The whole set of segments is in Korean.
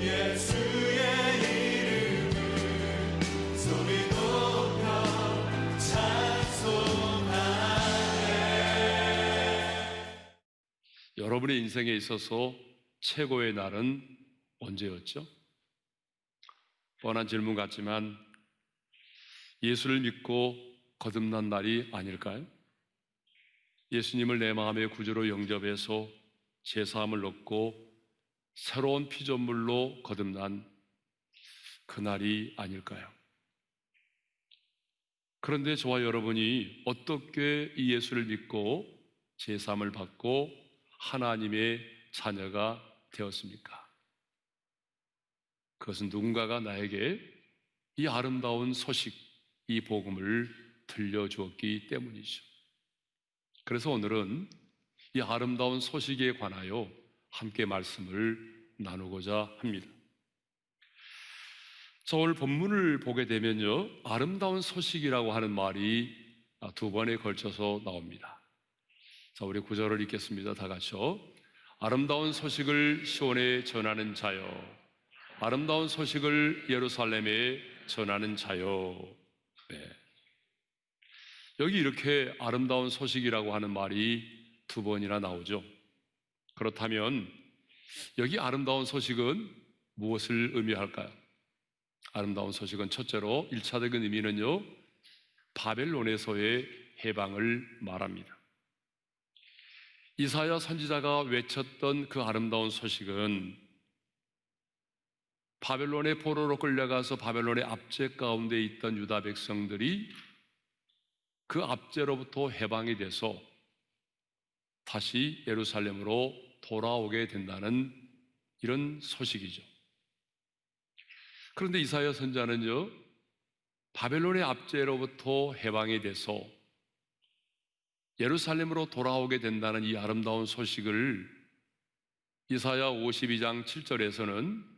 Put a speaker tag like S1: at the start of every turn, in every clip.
S1: 예수의 이름을 소리 높여 찬송하네.
S2: 여러분의 인생에 있어서 최고의 날은 언제였죠? 뻔한 질문 같지만 예수를 믿고 거듭난 날이 아닐까요? 예수님을 내 마음의 구주로 영접해서 제사함을 얻고 새로운 피조물로 거듭난 그날이 아닐까요? 그런데 저와 여러분이 어떻게 이 예수를 믿고 제사함을 받고 하나님의 자녀가 되었습니까? 그것은 누군가가 나에게 이 아름다운 소식, 이 복음을 들려주었기 때문이죠. 그래서 오늘은 이 아름다운 소식에 관하여 함께 말씀을 나누고자 합니다. 자, 오늘 본문을 보게 되면요, 아름다운 소식이라고 하는 말이 두 번에 걸쳐서 나옵니다. 자, 우리 구절을 읽겠습니다. 다 같이요. 아름다운 소식을 시온에 전하는 자여, 아름다운 소식을 예루살렘에 전하는 자여. 네. 여기 이렇게 아름다운 소식이라고 하는 말이 두 번이나 나오죠. 그렇다면 여기 아름다운 소식은 무엇을 의미할까요? 아름다운 소식은 첫째로 1차적인 의미는요, 바벨론에서의 해방을 말합니다. 이사야 선지자가 외쳤던 그 아름다운 소식은 바벨론의 포로로 끌려가서 바벨론의 압제 가운데 있던 유다 백성들이 그 압제로부터 해방이 돼서 다시 예루살렘으로 돌아오게 된다는 이런 소식이죠. 그런데 이사야 선지자는요, 바벨론의 압제로부터 해방이 돼서 예루살렘으로 돌아오게 된다는 이 아름다운 소식을 이사야 52장 7절에서는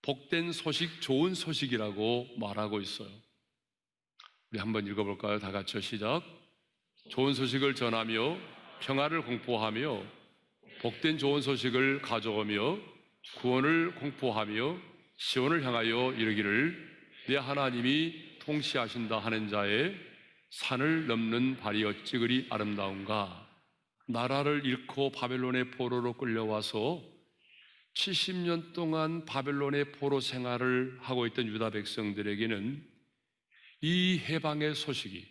S2: 복된 소식, 좋은 소식이라고 말하고 있어요. 우리 한번 읽어볼까요? 다 같이요. 시작. 좋은 소식을 전하며 평화를 공포하며 복된 좋은 소식을 가져오며 구원을 공포하며 시온을 향하여 이르기를 내 하나님이 통치하신다 하는 자의 산을 넘는 발이 어찌 그리 아름다운가. 나라를 잃고 바벨론의 포로로 끌려와서 70년 동안 바벨론의 포로 생활을 하고 있던 유다 백성들에게는 이 해방의 소식이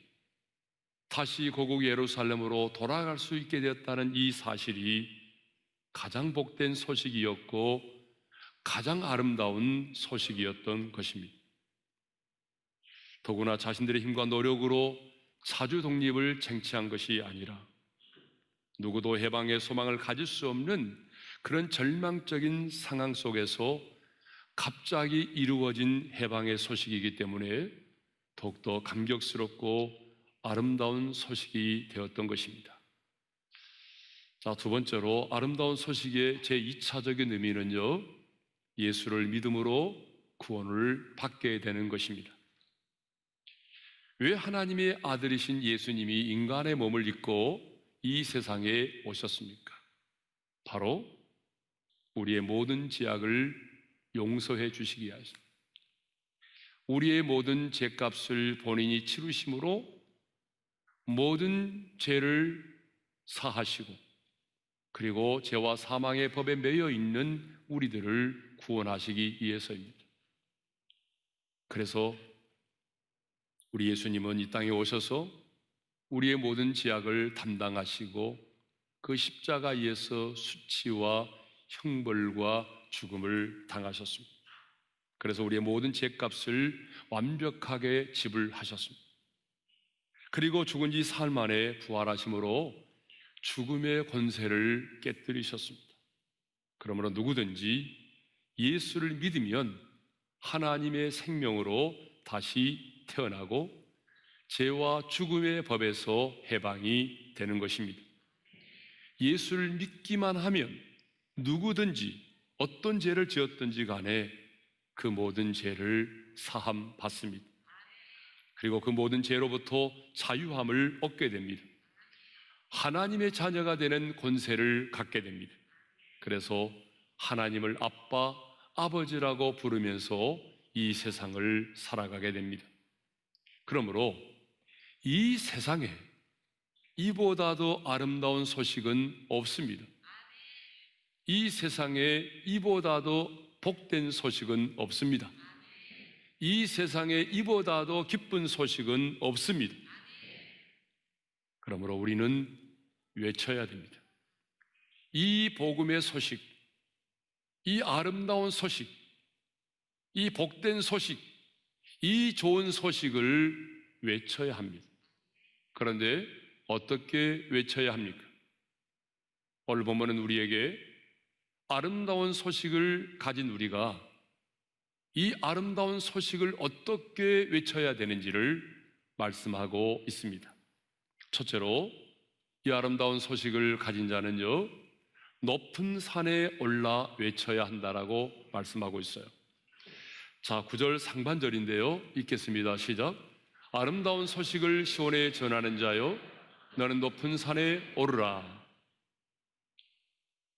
S2: 다시 고국 예루살렘으로 돌아갈 수 있게 되었다는 이 사실이 가장 복된 소식이었고 가장 아름다운 소식이었던 것입니다. 더구나 자신들의 힘과 노력으로 사주 독립을 쟁취한 것이 아니라 누구도 해방의 소망을 가질 수 없는 그런 절망적인 상황 속에서 갑자기 이루어진 해방의 소식이기 때문에 더욱더 감격스럽고 아름다운 소식이 되었던 것입니다. 자, 두 번째로 아름다운 소식의 제2차적인 의미는요, 예수를 믿음으로 구원을 받게 되는 것입니다. 왜 하나님의 아들이신 예수님이 인간의 몸을 입고 이 세상에 오셨습니까? 바로 우리의 모든 죄악을 용서해 주시기 위하십니다. 우리의 모든 죄값을 본인이 치르심으로 모든 죄를 사하시고 그리고 죄와 사망의 법에 매여 있는 우리들을 구원하시기 위해서입니다. 그래서 우리 예수님은 이 땅에 오셔서 우리의 모든 죄악을 담당하시고 그 십자가에서 수치와 형벌과 죽음을 당하셨습니다. 그래서 우리의 모든 죄값을 완벽하게 지불하셨습니다. 그리고 죽은 지 사흘 만에 부활하심으로 죽음의 권세를 깨뜨리셨습니다. 그러므로 누구든지 예수를 믿으면 하나님의 생명으로 다시 태어나고 죄와 죽음의 법에서 해방이 되는 것입니다. 예수를 믿기만 하면 누구든지 어떤 죄를 지었든지 간에 그 모든 죄를 사함 받습니다. 그리고 그 모든 죄로부터 자유함을 얻게 됩니다. 하나님의 자녀가 되는 권세를 갖게 됩니다. 그래서 하나님을 아빠, 아버지라고 부르면서 이 세상을 살아가게 됩니다. 그러므로 이 세상에 이보다도 아름다운 소식은 없습니다. 이 세상에 이보다도 복된 소식은 없습니다. 이 세상에 이보다도 기쁜 소식은 없습니다. 그러므로 우리는 외쳐야 됩니다. 이 복음의 소식, 이 아름다운 소식, 이 복된 소식, 이 좋은 소식을 외쳐야 합니다. 그런데 어떻게 외쳐야 합니까? 오늘 본문은 우리에게 아름다운 소식을 가진 우리가 이 아름다운 소식을 어떻게 외쳐야 되는지를 말씀하고 있습니다. 첫째로 이 아름다운 소식을 가진 자는요, 높은 산에 올라 외쳐야 한다라고 말씀하고 있어요. 자, 9절 상반절인데요, 읽겠습니다. 시작. 아름다운 소식을 시온에 전하는 자요, 너는 높은 산에 오르라.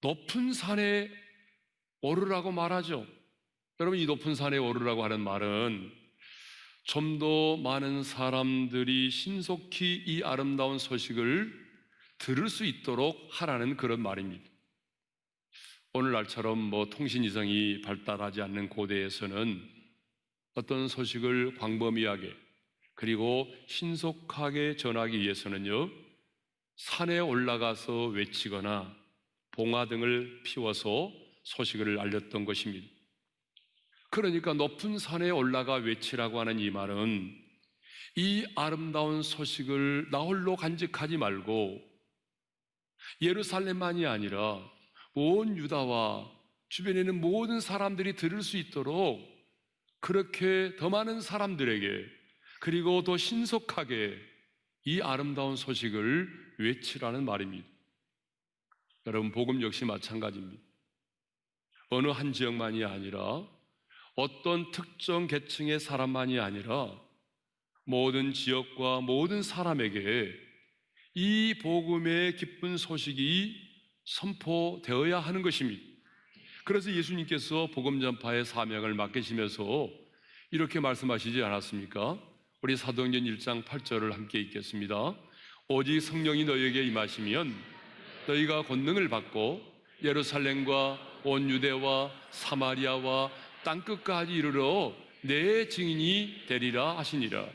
S2: 높은 산에 오르라고 말하죠. 여러분, 이 높은 산에 오르라고 하는 말은 좀 더 많은 사람들이 신속히 이 아름다운 소식을 들을 수 있도록 하라는 그런 말입니다. 오늘날처럼 통신 이성이 발달하지 않는 고대에서는 어떤 소식을 광범위하게 그리고 신속하게 전하기 위해서는요, 산에 올라가서 외치거나 봉화등을 피워서 소식을 알렸던 것입니다. 그러니까 높은 산에 올라가 외치라고 하는 이 말은 이 아름다운 소식을 나 홀로 간직하지 말고 예루살렘만이 아니라 온 유다와 주변에 있는 모든 사람들이 들을 수 있도록 그렇게 더 많은 사람들에게 그리고 더 신속하게 이 아름다운 소식을 외치라는 말입니다. 여러분, 복음 역시 마찬가지입니다. 어느 한 지역만이 아니라 어떤 특정 계층의 사람만이 아니라 모든 지역과 모든 사람에게 이 복음의 기쁜 소식이 선포되어야 하는 것입니다. 그래서 예수님께서 복음 전파의 사명을 맡기시면서 이렇게 말씀하시지 않았습니까? 우리 사도행전 1장 8절을 함께 읽겠습니다. 오직 성령이 너희에게 임하시면 너희가 권능을 받고 예루살렘과 온 유대와 사마리아와 땅끝까지 이르러 내 증인이 되리라 하시니라.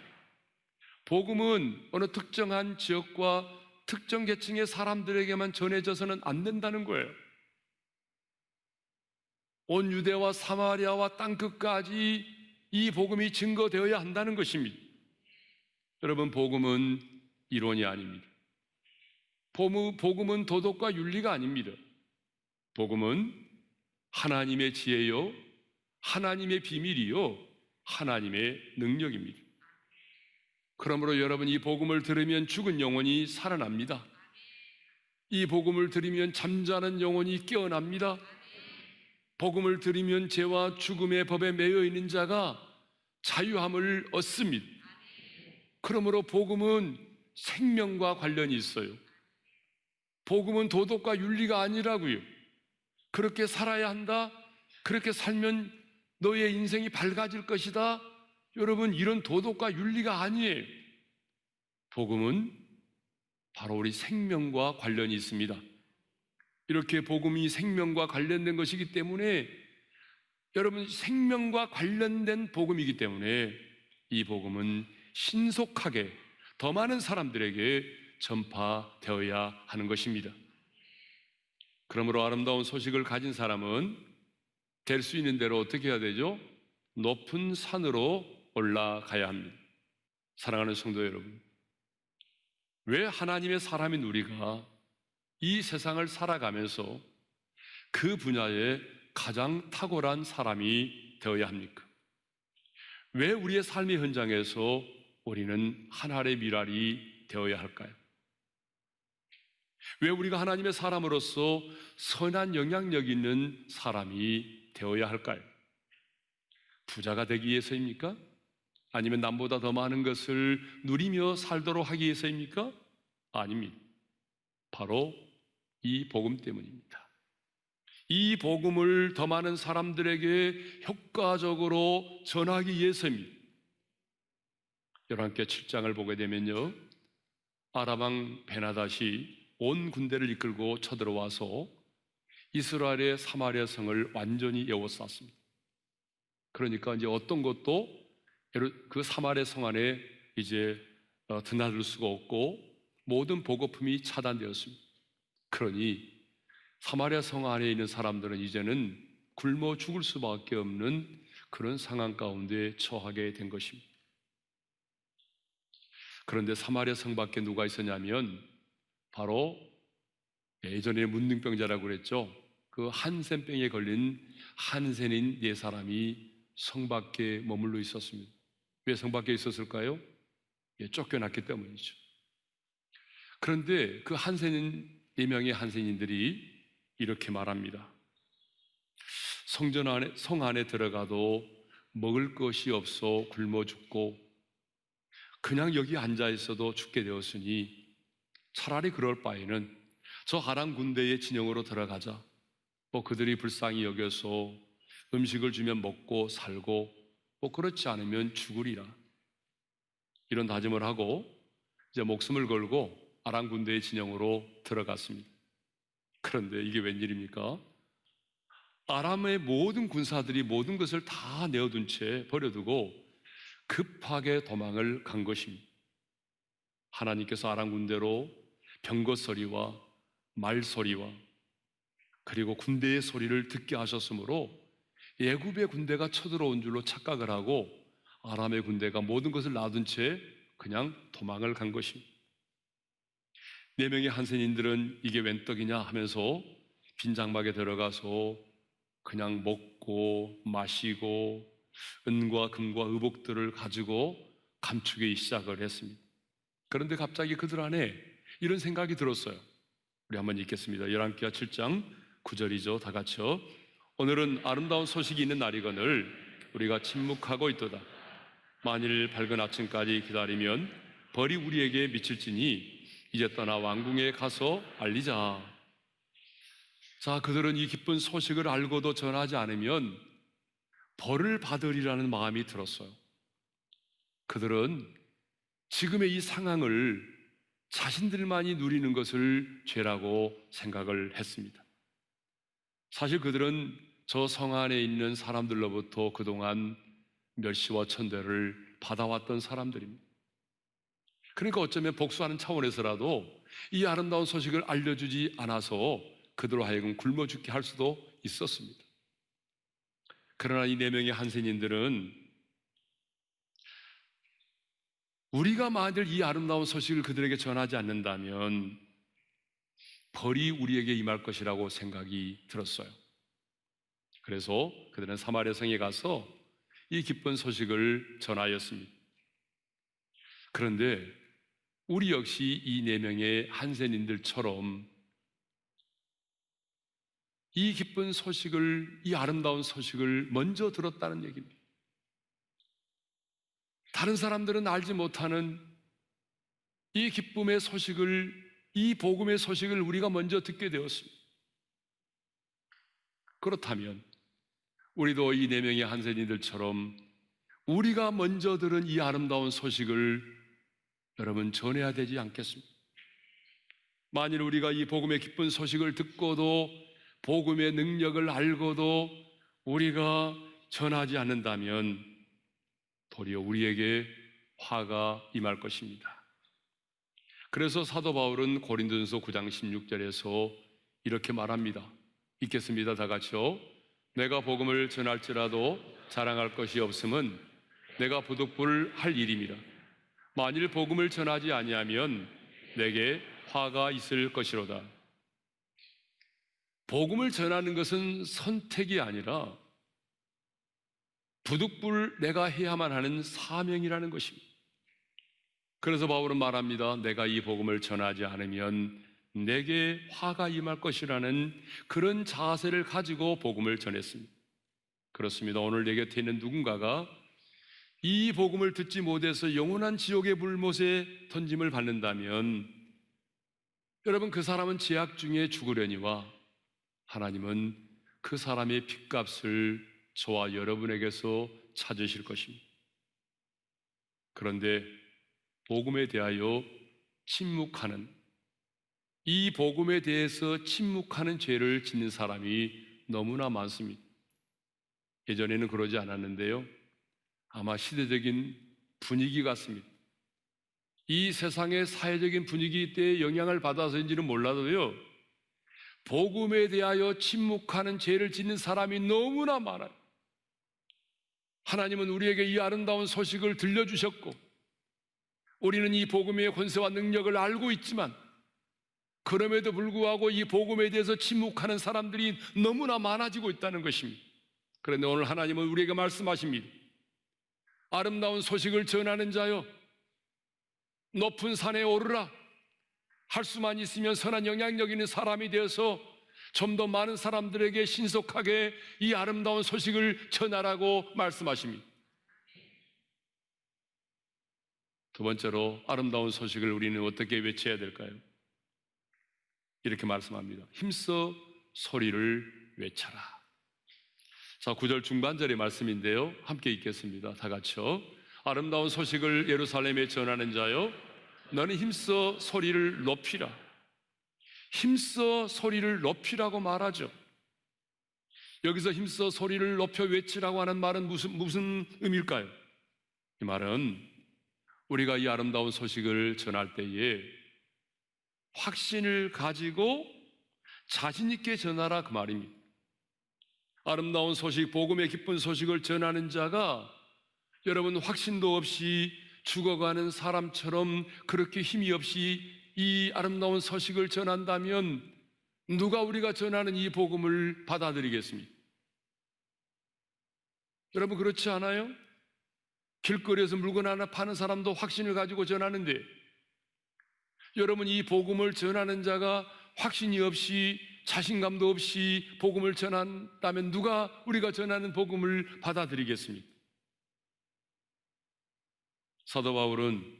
S2: 복음은 어느 특정한 지역과 특정 계층의 사람들에게만 전해져서는 안 된다는 거예요. 온 유대와 사마리아와 땅끝까지 이 복음이 증거되어야 한다는 것입니다. 여러분, 복음은 이론이 아닙니다. 복음은 도덕과 윤리가 아닙니다. 복음은 하나님의 지혜요, 하나님의 비밀이요, 하나님의 능력입니다. 그러므로 여러분, 이 복음을 들으면 죽은 영혼이 살아납니다. 이 복음을 들으면 잠자는 영혼이 깨어납니다. 복음을 들으면 죄와 죽음의 법에 매여 있는 자가 자유함을 얻습니다. 그러므로 복음은 생명과 관련이 있어요. 복음은 도덕과 윤리가 아니라고요. 그렇게 살아야 한다, 그렇게 살면 너의 인생이 밝아질 것이다, 여러분, 이런 도덕과 윤리가 아니에요. 복음은 바로 우리 생명과 관련이 있습니다. 이렇게 복음이 생명과 관련된 것이기 때문에 여러분, 생명과 관련된 복음이기 때문에 이 복음은 신속하게 더 많은 사람들에게 전파되어야 하는 것입니다. 그러므로 아름다운 소식을 가진 사람은 될 수 있는 대로 어떻게 해야 되죠? 높은 산으로 올라가야 합니다. 사랑하는 성도 여러분, 왜 하나님의 사람인 우리가 이 세상을 살아가면서 그 분야에 가장 탁월한 사람이 되어야 합니까? 왜 우리의 삶의 현장에서 우리는 하나의 미랄이 되어야 할까요? 왜 우리가 하나님의 사람으로서 선한 영향력 있는 사람이 되어야 할까요? 부자가 되기 위해서입니까? 아니면 남보다 더 많은 것을 누리며 살도록 하기 위해서입니까? 아닙니다. 바로 이 복음 때문입니다. 이 복음을 더 많은 사람들에게 효과적으로 전하기 위해서입니다. 열왕기 7장을 보게 되면요, 아람왕 베나닷이 온 군대를 이끌고 쳐들어와서 이스라엘의 사마리아 성을 완전히 에워쌌습니다. 그러니까 이제 어떤 것도 그 사마리아 성 안에 이제 드나들 수가 없고 모든 보급품이 차단되었습니다. 그러니 사마리아 성 안에 있는 사람들은 이제는 굶어 죽을 수밖에 없는 그런 상황 가운데 처하게 된 것입니다. 그런데 사마리아 성 밖에 누가 있었냐면 바로 예전에 문둥병자라고 그랬죠. 그 한센병에 걸린 한센인 네 사람이 성 밖에 머물러 있었습니다. 왜 성 밖에 있었을까요? 쫓겨났기 때문이죠. 그런데 그 한센인, 4명의 한센인들이 이렇게 말합니다. 성 안에 들어가도 먹을 것이 없어 굶어 죽고 그냥 여기 앉아 있어도 죽게 되었으니 차라리 그럴 바에는 저 아람 군대의 진영으로 들어가자. 그들이 불쌍히 여겨서 음식을 주면 먹고 살고 그렇지 않으면 죽으리라. 이런 다짐을 하고 이제 목숨을 걸고 아람 군대의 진영으로 들어갔습니다. 그런데 이게 웬일입니까? 아람의 모든 군사들이 모든 것을 다 내어둔 채 버려두고 급하게 도망을 간 것입니다. 하나님께서 아람 군대로 병거 소리와 말 소리와 그리고 군대의 소리를 듣게 하셨으므로 애굽의 군대가 쳐들어온 줄로 착각을 하고 아람의 군대가 모든 것을 놔둔 채 그냥 도망을 간 것입니다. 4명의 한센인들은 이게 웬 떡이냐 하면서 빈 장막에 들어가서 그냥 먹고 마시고 은과 금과 의복들을 가지고 감추기 시작을 했습니다. 그런데 갑자기 그들 안에 이런 생각이 들었어요. 우리 한번 읽겠습니다. 열왕기하 7장 9절이죠. 다 같이요. 오늘은 아름다운 소식이 있는 날이거늘 우리가 침묵하고 있도다. 만일 밝은 아침까지 기다리면 벌이 우리에게 미칠지니 이제 떠나 왕궁에 가서 알리자. 자, 그들은 이 기쁜 소식을 알고도 전하지 않으면 벌을 받으리라는 마음이 들었어요. 그들은 지금의 이 상황을 자신들만이 누리는 것을 죄라고 생각을 했습니다. 사실 그들은 저 성 안에 있는 사람들로부터 그동안 멸시와 천대를 받아왔던 사람들입니다. 그러니까 어쩌면 복수하는 차원에서라도 이 아름다운 소식을 알려주지 않아서 그들로 하여금 굶어 죽게 할 수도 있었습니다. 그러나 이 4명의 한센인들은 우리가 만일 이 아름다운 소식을 그들에게 전하지 않는다면 벌이 우리에게 임할 것이라고 생각이 들었어요. 그래서 그들은 사마리아 성에 가서 이 기쁜 소식을 전하였습니다. 그런데 우리 역시 이 4명의 한센인들처럼 이 기쁜 소식을, 이 아름다운 소식을 먼저 들었다는 얘기입니다. 다른 사람들은 알지 못하는 이 기쁨의 소식을, 이 복음의 소식을 우리가 먼저 듣게 되었습니다. 그렇다면 우리도 이 4명의 한센인들처럼 우리가 먼저 들은 이 아름다운 소식을 여러분 전해야 되지 않겠습니까? 만일 우리가 이 복음의 기쁜 소식을 듣고도 복음의 능력을 알고도 우리가 전하지 않는다면 도리어 우리에게 화가 임할 것입니다. 그래서 사도 바울은 고린도전서 9장 16절에서 이렇게 말합니다. 읽겠습니다. 다 같이요. 내가 복음을 전할지라도 자랑할 것이 없음은 내가 부득불 할 일임이라. 만일 복음을 전하지 아니하면 내게 화가 있을 것이로다. 복음을 전하는 것은 선택이 아니라 부득불 내가 해야만 하는 사명이라는 것입니다. 그래서 바울은 말합니다. 내가 이 복음을 전하지 않으면 내게 화가 임할 것이라는 그런 자세를 가지고 복음을 전했습니다. 그렇습니다. 오늘 내 곁에 있는 누군가가 이 복음을 듣지 못해서 영원한 지옥의 불못에 던짐을 받는다면 여러분, 그 사람은 죄악 중에 죽으려니와 하나님은 그 사람의 핏값을 저와 여러분에게서 찾으실 것입니다. 그런데 복음에 대하여 침묵하는, 이 복음에 대해서 침묵하는 죄를 짓는 사람이 너무나 많습니다. 예전에는 그러지 않았는데요, 아마 시대적인 분위기 같습니다. 이 세상의 사회적인 분위기 때에 영향을 받아서인지는 몰라도요, 복음에 대하여 침묵하는 죄를 짓는 사람이 너무나 많아요. 하나님은 우리에게 이 아름다운 소식을 들려주셨고, 우리는 이 복음의 권세와 능력을 알고 있지만, 그럼에도 불구하고 이 복음에 대해서 침묵하는 사람들이 너무나 많아지고 있다는 것입니다. 그런데 오늘 하나님은 우리에게 말씀하십니다. 아름다운 소식을 전하는 자여, 높은 산에 오르라. 할 수만 있으면 선한 영향력 있는 사람이 되어서 좀 더 많은 사람들에게 신속하게 이 아름다운 소식을 전하라고 말씀하십니다. 두 번째로 아름다운 소식을 우리는 어떻게 외쳐야 될까요? 이렇게 말씀합니다. 힘써 소리를 외쳐라. 자, 9절 중반절의 말씀인데요, 함께 읽겠습니다. 다 같이요. 아름다운 소식을 예루살렘에 전하는 자여, 너는 힘써 소리를 높이라. 힘써 소리를 높이라고 말하죠. 여기서 힘써 소리를 높여 외치라고 하는 말은 무슨 의미일까요? 이 말은 우리가 이 아름다운 소식을 전할 때에 확신을 가지고 자신 있게 전하라, 그 말입니다. 아름다운 소식, 복음의 기쁜 소식을 전하는 자가 여러분 확신도 없이 죽어가는 사람처럼 그렇게 힘이 없이 이 아름다운 소식을 전한다면 누가 우리가 전하는 이 복음을 받아들이겠습니까? 여러분 그렇지 않아요? 길거리에서 물건 하나 파는 사람도 확신을 가지고 전하는데, 여러분 이 복음을 전하는 자가 확신이 없이 자신감도 없이 복음을 전한다면 누가 우리가 전하는 복음을 받아들이겠습니까? 사도 바울은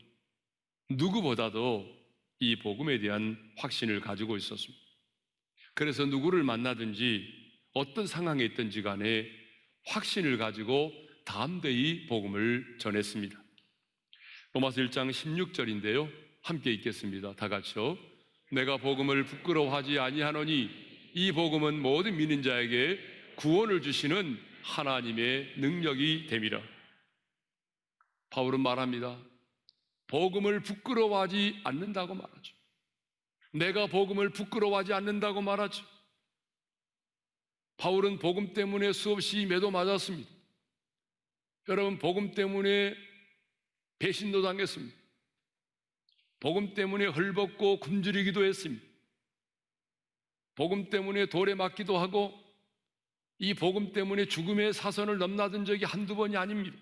S2: 누구보다도 이 복음에 대한 확신을 가지고 있었습니다. 그래서 누구를 만나든지 어떤 상황에 있든지 간에 확신을 가지고 담대히 복음을 전했습니다. 로마서 1장 16절인데요, 함께 읽겠습니다. 다 같이요. 내가 복음을 부끄러워하지 아니하노니 이 복음은 모든 믿는 자에게 구원을 주시는 하나님의 능력이 됨이라. 바울은 말합니다. 복음을 부끄러워하지 않는다고 말하죠. 내가 복음을 부끄러워하지 않는다고 말하죠. 바울은 복음 때문에 수없이 매도 맞았습니다. 여러분, 복음 때문에 배신도 당했습니다. 복음 때문에 헐벗고 굶주리기도 했습니다. 복음 때문에 돌에 맞기도 하고, 이 복음 때문에 죽음의 사선을 넘나든 적이 한두 번이 아닙니다.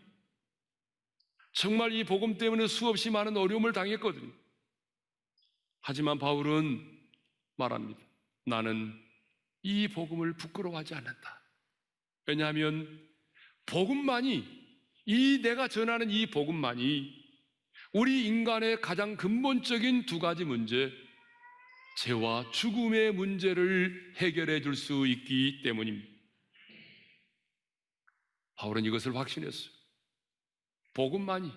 S2: 정말 이 복음 때문에 수없이 많은 어려움을 당했거든요. 하지만 바울은 말합니다. 나는 이 복음을 부끄러워하지 않는다. 왜냐하면 복음만이, 이 내가 전하는 이 복음만이 우리 인간의 가장 근본적인 두 가지 문제, 죄와 죽음의 문제를 해결해 줄 수 있기 때문입니다. 바울은 이것을 확신했어요. 복음만이,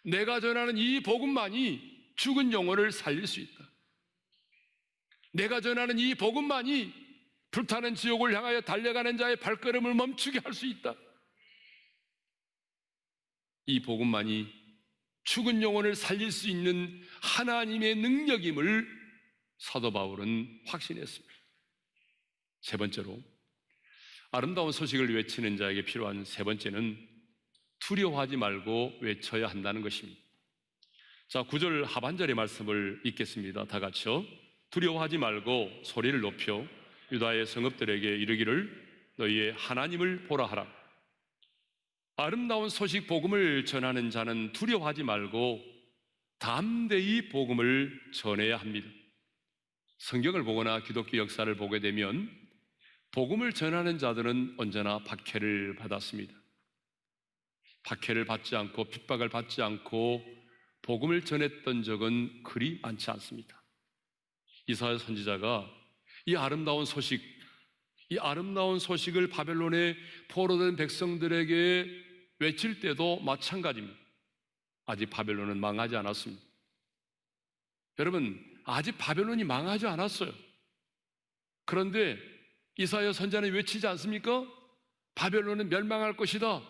S2: 내가 전하는 이 복음만이 죽은 영혼을 살릴 수 있다. 내가 전하는 이 복음만이 불타는 지옥을 향하여 달려가는 자의 발걸음을 멈추게 할 수 있다. 이 복음만이 죽은 영혼을 살릴 수 있는 하나님의 능력임을 사도 바울은 확신했습니다. 세 번째로, 아름다운 소식을 외치는 자에게 필요한 세 번째는 두려워하지 말고 외쳐야 한다는 것입니다. 자, 9절 하반절의 말씀을 읽겠습니다. 다 같이요. 두려워하지 말고 소리를 높여 유다의 성읍들에게 이르기를 너희의 하나님을 보라 하라. 아름다운 소식 복음을 전하는 자는 두려워하지 말고 담대히 복음을 전해야 합니다. 성경을 보거나 기독교 역사를 보게 되면 복음을 전하는 자들은 언제나 박해를 받았습니다. 박해를 받지 않고 핍박을 받지 않고 복음을 전했던 적은 그리 많지 않습니다. 이사야 선지자가 이 아름다운 소식, 이 아름다운 소식을 바벨론에 포로된 백성들에게 외칠 때도 마찬가지입니다. 아직 바벨론은 망하지 않았습니다. 여러분, 아직 바벨론이 망하지 않았어요. 그런데 이사야 선지자는 외치지 않습니까? 바벨론은 멸망할 것이다.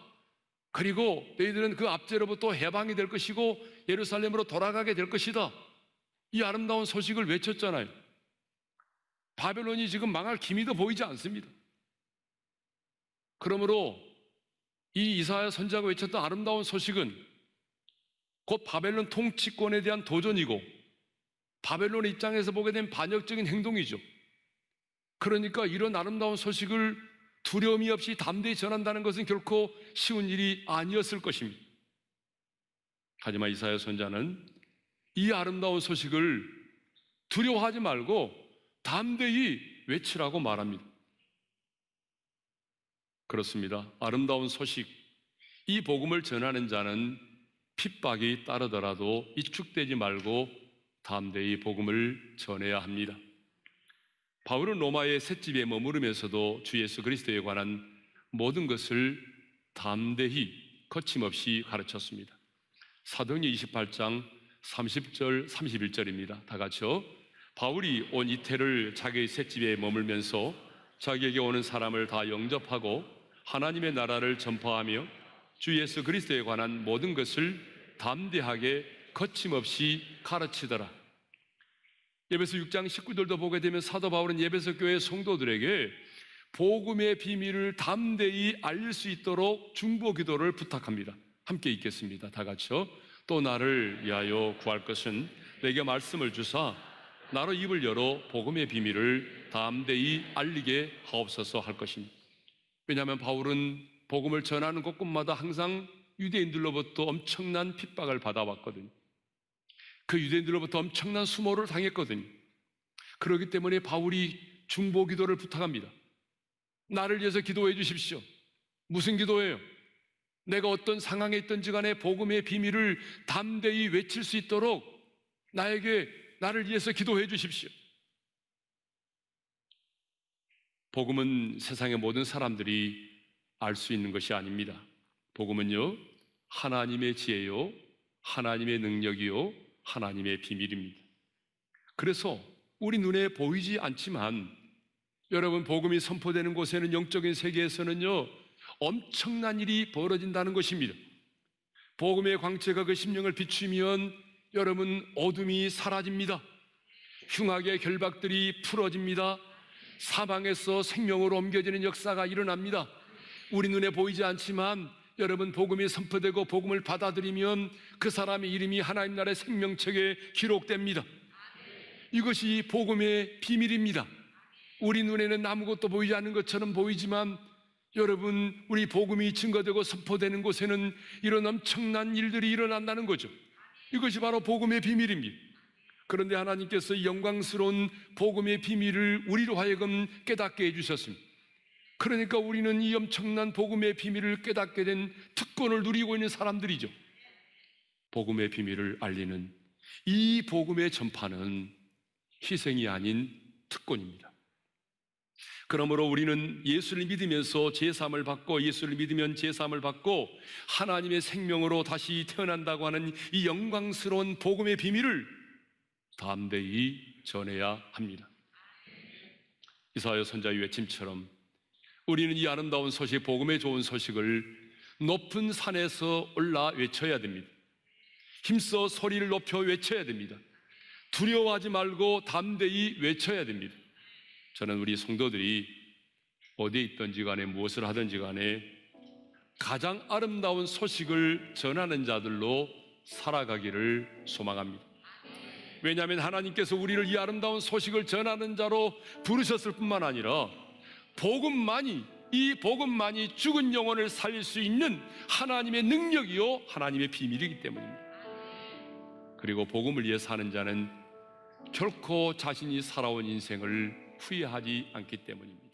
S2: 그리고 너희들은 그 압제로부터 해방이 될 것이고 예루살렘으로 돌아가게 될 것이다. 이 아름다운 소식을 외쳤잖아요. 바벨론이 지금 망할 기미도 보이지 않습니다. 그러므로 이 이사야 선지자가 외쳤던 아름다운 소식은 곧 바벨론 통치권에 대한 도전이고 바벨론 입장에서 보게 된 반역적인 행동이죠. 그러니까 이런 아름다운 소식을 두려움이 없이 담대히 전한다는 것은 결코 쉬운 일이 아니었을 것입니다. 하지만 이사야 선지자는 이 아름다운 소식을 두려워하지 말고 담대히 외치라고 말합니다. 그렇습니다. 아름다운 소식, 이 복음을 전하는 자는 핍박이 따르더라도 위축되지 말고 담대히 복음을 전해야 합니다. 바울은 로마의 셋집에 머무르면서도 주 예수 그리스도에 관한 모든 것을 담대히 거침없이 가르쳤습니다. 사도행전 28장 30절 31절입니다. 다 같이요. 바울이 온 이태를 자기의 셋집에 머물면서 자기에게 오는 사람을 다 영접하고 하나님의 나라를 전파하며 주 예수 그리스도에 관한 모든 것을 담대하게 거침없이 가르치더라. 에베소 6장 19절도 보게 되면 사도 바울은 에베소 교회 성도들에게 복음의 비밀을 담대히 알릴 수 있도록 중보 기도를 부탁합니다. 함께 읽겠습니다. 다 같이요. 또 나를 위하여 구할 것은 내게 말씀을 주사 나로 입을 열어 복음의 비밀을 담대히 알리게 하옵소서 할 것입니다. 왜냐하면 바울은 복음을 전하는 곳곳마다 항상 유대인들로부터 엄청난 핍박을 받아왔거든요. 그 유대인들로부터 엄청난 수모를 당했거든요. 그렇기 때문에 바울이 중보 기도를 부탁합니다. 나를 위해서 기도해 주십시오. 무슨 기도예요? 내가 어떤 상황에 있든지 간에 복음의 비밀을 담대히 외칠 수 있도록 나를 위해서 기도해 주십시오. 복음은 세상의 모든 사람들이 알 수 있는 것이 아닙니다. 복음은요, 하나님의 지혜요, 하나님의 능력이요, 하나님의 비밀입니다. 그래서 우리 눈에 보이지 않지만 여러분, 복음이 선포되는 곳에는 영적인 세계에서는요, 엄청난 일이 벌어진다는 것입니다. 복음의 광채가 그 심령을 비추면 여러분, 어둠이 사라집니다. 흉악의 결박들이 풀어집니다. 사망에서 생명으로 옮겨지는 역사가 일어납니다. 우리 눈에 보이지 않지만 여러분, 복음이 선포되고 복음을 받아들이면 그 사람의 이름이 하나님 나라의 생명책에 기록됩니다. 이것이 복음의 비밀입니다. 우리 눈에는 아무것도 보이지 않는 것처럼 보이지만 여러분, 우리 복음이 증거되고 선포되는 곳에는 이런 엄청난 일들이 일어난다는 거죠. 이것이 바로 복음의 비밀입니다. 그런데 하나님께서 이 영광스러운 복음의 비밀을 우리로 하여금 깨닫게 해주셨습니다. 그러니까 우리는 이 엄청난 복음의 비밀을 깨닫게 된 특권을 누리고 있는 사람들이죠. 복음의 비밀을 알리는 이 복음의 전파는 희생이 아닌 특권입니다. 그러므로 우리는 예수를 믿으면서 제사함을 받고 예수를 믿으면 제사함을 받고 하나님의 생명으로 다시 태어난다고 하는 이 영광스러운 복음의 비밀을 담대히 전해야 합니다. 이사야 선지자의 외침처럼 우리는 이 아름다운 소식, 복음의 좋은 소식을 높은 산에서 올라 외쳐야 됩니다. 힘써 소리를 높여 외쳐야 됩니다. 두려워하지 말고 담대히 외쳐야 됩니다. 저는 우리 성도들이 어디에 있든지 간에 무엇을 하든지 간에 가장 아름다운 소식을 전하는 자들로 살아가기를 소망합니다. 왜냐하면 하나님께서 우리를 이 아름다운 소식을 전하는 자로 부르셨을 뿐만 아니라 이 복음만이 죽은 영혼을 살릴 수 있는 하나님의 능력이요 하나님의 비밀이기 때문입니다. 그리고 복음을 위해 사는 자는 결코 자신이 살아온 인생을 후회하지 않기 때문입니다.